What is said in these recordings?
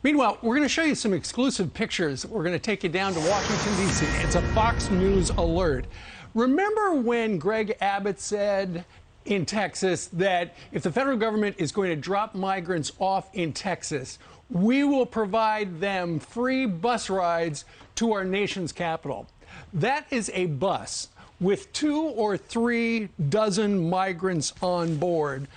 Meanwhile, we're going to show you some exclusive pictures. We're going to take you down to Washington, D.C. It's a Fox News alert. Remember when Greg Abbott said in Texas that if the federal government is going to drop migrants off in Texas, we will provide them free bus rides to our nation's capital? That is a bus with 2 or 3 dozen migrants on board.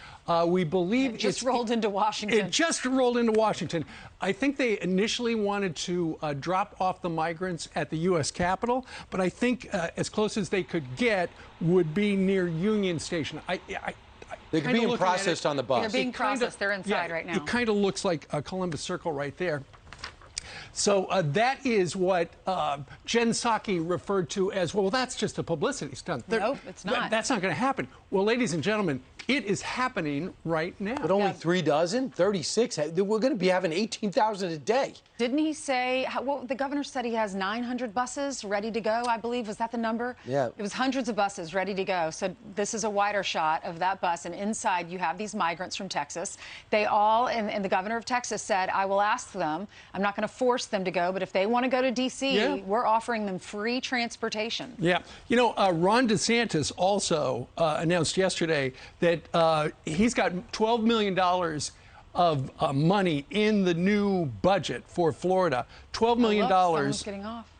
We believe it just rolled into Washington. It just rolled into Washington. I think they initially wanted to drop off the migrants at the U.S. Capitol, but I think as close as they could get would be near Union Station. They're being processed on the bus. They're being processed. They're inside right now. It kind of looks like a Columbus Circle right there. So that is what Jen Psaki referred to as, well, that's just a publicity stunt. Nope, it's not. That's not going to happen. Well, ladies and gentlemen, it is happening right now. But only 3 dozen? 36? We're going to be having 18,000 a day. Didn't he say, well, the governor said he has 900 buses ready to go, I believe. Was that the number? Yeah. It was hundreds of buses ready to go. So this is a wider shot of that bus. And inside you have these migrants from Texas. They all, and the governor of Texas said, I will ask them. I'm not going to force them to go, but if they want to go to D.C., we're offering them free transportation. Yeah. You know, Ron DeSantis also announced yesterday that he's got $12 million of money in the new budget for Florida. $12 million. Someone's getting off.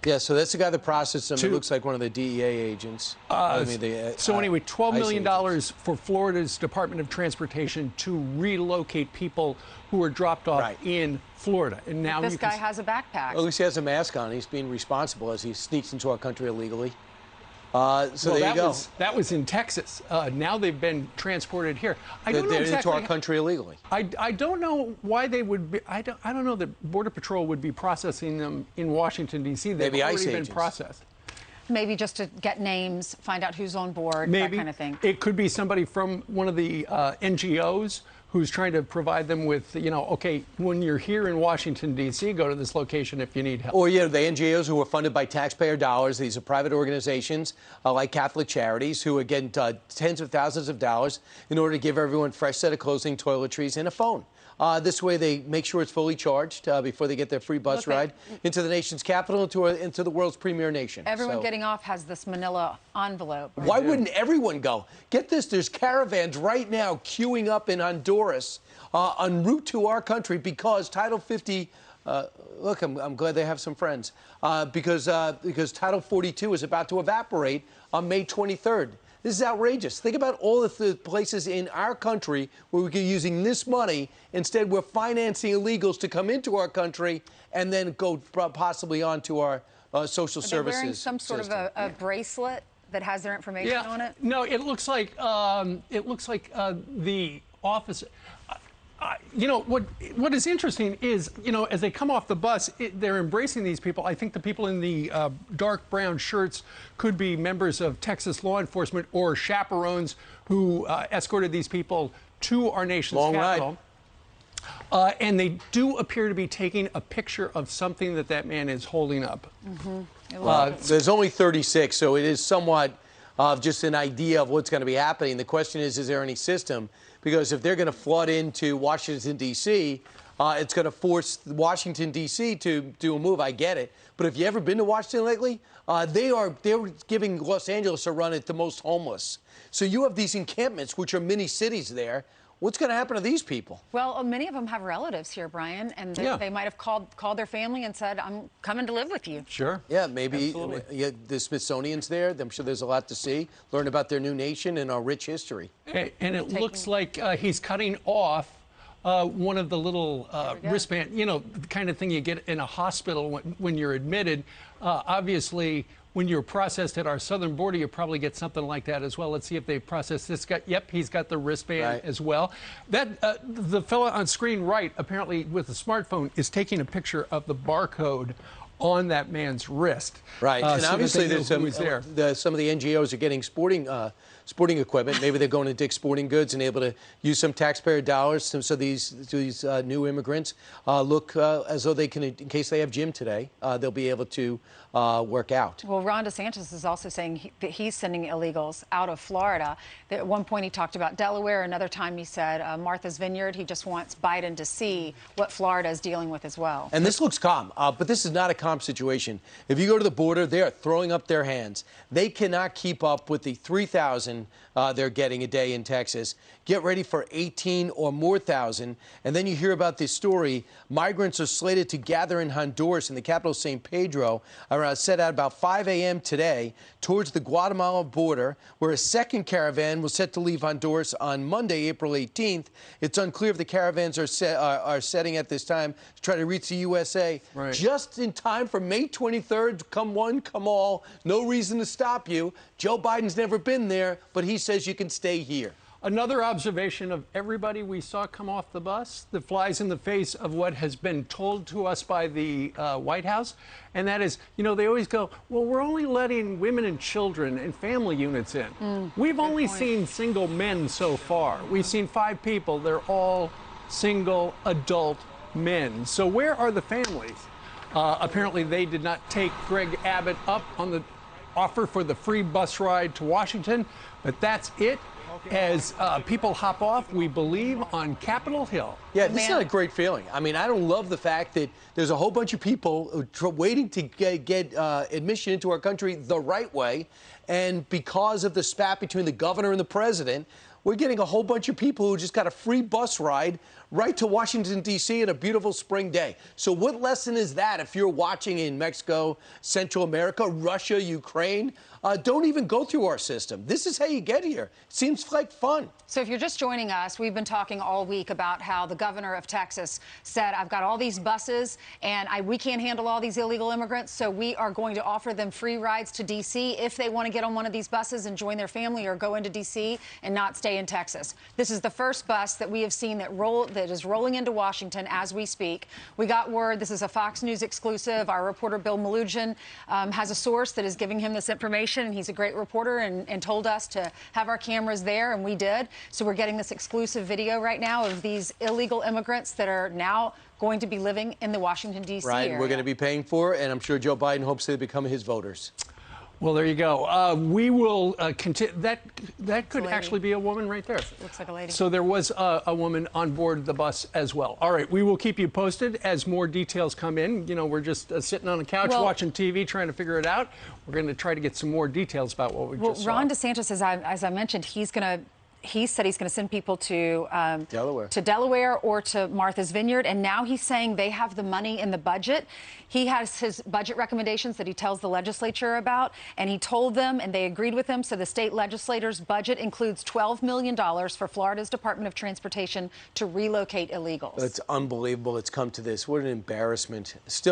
Yeah, so that's the guy that processed them. It looks like one of the DEA agents. So anyway, $12 million for Florida's Department of Transportation to relocate people who were dropped off in Florida. And now this guy has a backpack. At least he has a mask on. He's being responsible as he sneaks into our country illegally. So there you go. That was in Texas. Now they've been transported here. I don't know They're exactly into our country illegally. I don't know why they would be. I don't know that Border Patrol would be processing them in Washington, D.C. They've already been processed. Maybe just to get names, find out who's on board, that kind of thing. It could be somebody from one of the NGOs who's trying to provide them with, you know, okay, when you're here in Washington, D.C., go to this location if you need help. Or, yeah, the NGOs who are funded by taxpayer dollars. These are private organizations like Catholic Charities who are getting tens of thousands of dollars in order to give everyone a fresh set of clothing, toiletries, and a phone. This way they make sure it's fully charged before they get their free bus ride into the nation's capital, into the world's premier nation. Everyone getting off has this manila envelope. Why wouldn't everyone go? Get this, there's caravans right now queuing up in Honduras en route to our country because Title 50, look, I'm glad they have some friends, because Title 42 is about to evaporate on May 23rd. This is outrageous. Think about all of the places in our country where we could be using this money. Instead, we're financing illegals to come into our country and then go possibly on to our social services. Are they wearing some sort of a bracelet that has their information on it? No, it looks like the office. You know, what is interesting is, you know, as they come off the bus, they're embracing these people. I think the people in the dark brown shirts could be members of Texas law enforcement or chaperones who escorted these people to our nation's capital. And they do appear to be taking a picture of something that man is holding up. There's only 36, so it is somewhat of just an idea of what's going to be happening. The question is there any system? Because if they're going to flood into Washington, D.C., it's going to force Washington, D.C. to do a move. I get it. But if you've ever been to Washington lately, they're giving Los Angeles a run at the most homeless. So you have these encampments, which are mini cities there. What's going to happen to these people? Well, many of them have relatives here, Brian, and they might have called their family and said, I'm coming to live with you. Sure. Yeah, maybe the Smithsonian's there. I'm sure there's a lot to see, learn about their new nation and our rich history. And it looks like he's cutting off one of the little wristband, you know, the kind of thing you get in a hospital when you're admitted. Obviously, when you're processed at our southern border, you probably get something like that as well. Let's see if they process this guy. Yep, he's got the wristband as well. That the fella on screen right, apparently with a smartphone, is taking a picture of the barcode on that man's wrist. Right, and so obviously there's some of the NGOs are getting sporting sporting equipment. Maybe they're going to Dick's Sporting Goods and able to use some taxpayer dollars so these new immigrants look as though they can, in case they have gym today, they'll be able to work out. Well, Ron DeSantis is also saying that he's sending illegals out of Florida. At one point, he talked about Delaware. Another time, he said Martha's Vineyard. He just wants Biden to see what Florida is dealing with as well. And this looks calm, but this is not a calm situation. If you go to the border, they are throwing up their hands. They cannot keep up with the 3,000 they're getting a day in Texas. Get ready for 18 or more thousand. And then you hear about this story. Migrants are slated to gather in Honduras in the capital, San Pedro, set out about 5 a.m. today towards the Guatemala border, where a second caravan was set to leave Honduras on Monday, April 18th. It's unclear if the caravans are setting at this time to try to reach the USA just in time for May 23rd. Come one, come all. No reason to stop you. Joe Biden's never been there, but he says you can stay here. Another observation of everybody we saw come off the bus that flies in the face of what has been told to us by the White House, and that is, you know, they always go, well, we're only letting women and children and family units in. We've only seen single men so far. We've seen 5 people. They're all single adult men. So where are the families? Apparently, they did not take Greg Abbott up on the offer for the free bus ride to Washington, but that's it. As people hop off, we believe, on Capitol Hill. Yeah, this is not a great feeling. I mean, I don't love the fact that there's a whole bunch of people waiting to get admission into our country the right way. And because of the spat between the governor and the president, we're getting a whole bunch of people who just got a free bus ride right to Washington, D.C. on a beautiful spring day. So what lesson is that if you're watching in Mexico, Central America, Russia, Ukraine? Don't even go through our system. This is how you get here. Seems like fun. So if you're just joining us, we've been talking all week about how the governor of Texas said, I've got all these buses and we can't handle all these illegal immigrants, so we are going to offer them free rides to D.C. if they want to get on one of these buses and join their family or go into D.C. and not stay in Texas. This is the first bus that we have seen that is rolling into Washington as we speak. We got word, this is a Fox News exclusive. Our reporter Bill Malugin has a source that is giving him this information, and he's a great reporter and told us to have our cameras there, and we did. So we're getting this exclusive video right now of these illegal immigrants that are now going to be living in the Washington, D.C. area. We're going to be paying for it, and I'm sure Joe Biden hopes they become his voters. Well, there you go. We will continue. That could actually be a woman right there. Looks like a lady. So there was a woman on board the bus as well. All right, we will keep you posted as more details come in. You know, we're just sitting on the couch watching TV, trying to figure it out. We're going to try to get some more details about what we just saw. Ron DeSantis, as I mentioned, he said he's going to send people to Delaware or to Martha's Vineyard, and now he's saying they have the money in the budget. He has his budget recommendations that he tells the legislature about, and he told them, and they agreed with him. So the state legislator's budget includes $12 million for Florida's Department of Transportation to relocate illegals. It's unbelievable it's come to this. What an embarrassment. Still